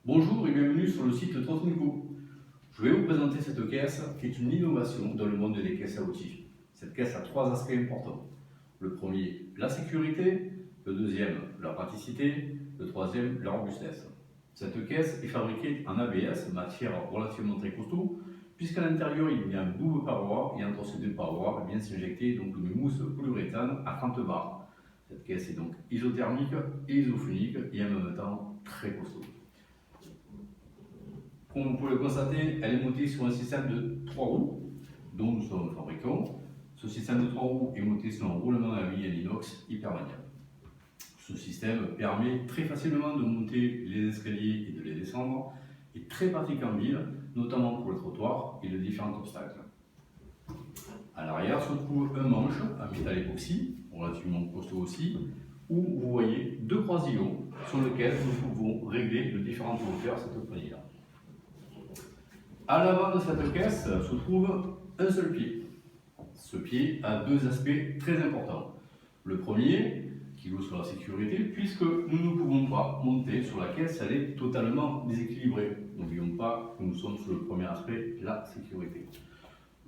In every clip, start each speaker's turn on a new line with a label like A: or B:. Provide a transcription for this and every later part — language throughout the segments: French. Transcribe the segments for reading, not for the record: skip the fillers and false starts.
A: Bonjour et bienvenue sur le site Trotnico. Je vais vous présenter cette caisse qui est une innovation dans le monde des caisses à outils. Cette caisse a trois aspects importants. Le premier, la sécurité. Le deuxième, la praticité. Le troisième, la robustesse. Cette caisse est fabriquée en ABS, matière relativement très costaud, puisqu'à l'intérieur il y a une double paroi et entre ces deux parois vient s'injecter donc une mousse polyuréthane à 30 bars. Cette caisse est donc isothermique et isophonique et en même temps très costaud. Comme vous pouvez le constater, elle est montée sur un système de 3 roues, dont nous sommes fabricants. Ce système de 3 roues est monté sur un roulement à vis en inox hypermaniable. Ce système permet très facilement de monter les escaliers et de les descendre, et très pratique en ville, notamment pour le trottoir et les différents obstacles. À l'arrière se trouve un manche en métal époxy, relativement costaud aussi, où vous voyez deux croisillons sur lesquels nous pouvons régler de différentes hauteurs cette poignée-là. À l'avant de cette caisse se trouve un seul pied. Ce pied a deux aspects très importants. Le premier, qui joue sur la sécurité, puisque nous ne pouvons pas monter sur la caisse, elle est totalement déséquilibrée. N'oublions pas que nous sommes sur le premier aspect, la sécurité.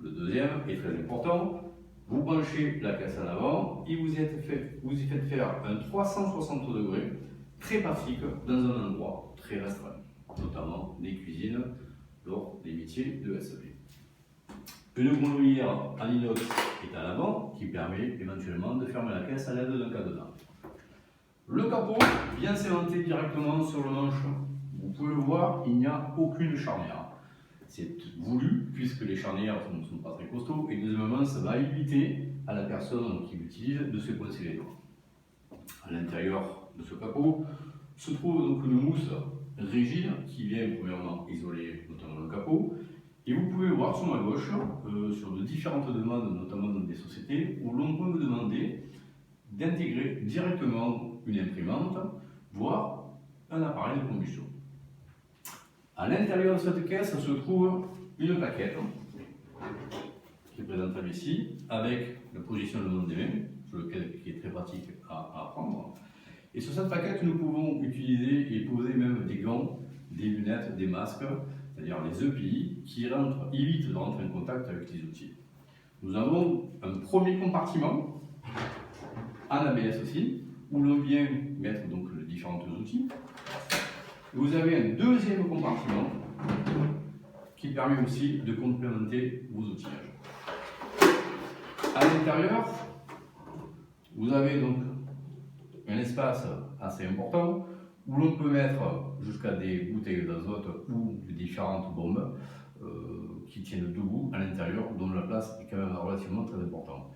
A: Le deuxième est très important. Vous branchez la caisse à l'avant et vous y faites faire un 360 degrés très pratique dans un endroit très restreint, notamment des cuisines lors des métiers de SAP. Une grondouillère en inox est à l'avant qui permet éventuellement de fermer la caisse à l'aide d'un cadenas. Le capot vient s'aimanter directement sur le manche. Vous pouvez le voir, il n'y a aucune charnière. C'est voulu puisque les charnières ne sont pas très costauds et deuxièmement ça va éviter à la personne qui l'utilise de se coincer les doigts. À l'intérieur de ce capot se trouve donc une mousse rigide qui vient premièrement isoler notamment le capot. Et vous pouvez voir sur ma gauche, sur de différentes demandes, notamment dans des sociétés, où l'on peut me demander d'intégrer directement une imprimante, voire un appareil de combustion. À l'intérieur de cette caisse se trouve une plaquette qui est présentable ici, avec le positionnement des mains, sur lequel qui est très pratique à prendre. Et sur cette plaquette, nous pouvons utiliser et poser même des gants, des lunettes, des masques, c'est-à-dire les EPI, qui évitent de rentrer en contact avec les outils. Nous avons un premier compartiment, en ABS aussi, où l'on vient mettre donc les différents outils. Vous avez un deuxième compartiment qui permet aussi de complémenter vos outillages. À l'intérieur, vous avez donc un espace assez important où l'on peut mettre jusqu'à des bouteilles d'azote ou de différentes bombes qui tiennent debout à l'intérieur, dont la place est quand même relativement très importante.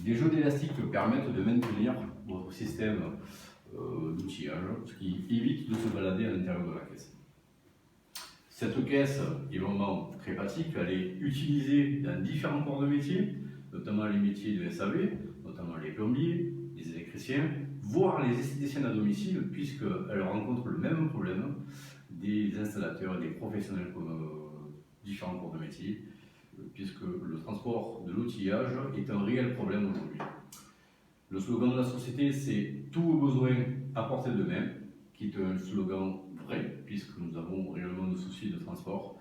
A: Des jeux d'élastique permettent de maintenir votre système d'outillage, ce qui évite de se balader à l'intérieur de la caisse. Cette caisse est vraiment très pratique, elle est utilisée dans différents corps de métier, notamment les métiers de SAV, notamment les plombiers, les électriciens, voire les esthéticiens à domicile, puisqu'elle rencontre le même problème des installateurs et des professionnels comme différents corps de métier, puisque le transport de l'outillage est un réel problème aujourd'hui. Le slogan de la société, c'est « Tous vos besoins à portée de main », qui est un slogan vrai, puisque nous avons réellement de soucis de transport,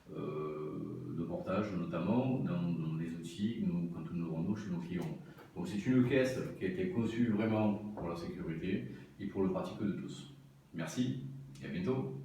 A: de portage notamment, dans les outils, quand nous nous rendons chez nos clients. Donc c'est une caisse qui a été conçue vraiment pour la sécurité et pour le pratique de tous. Merci et à bientôt.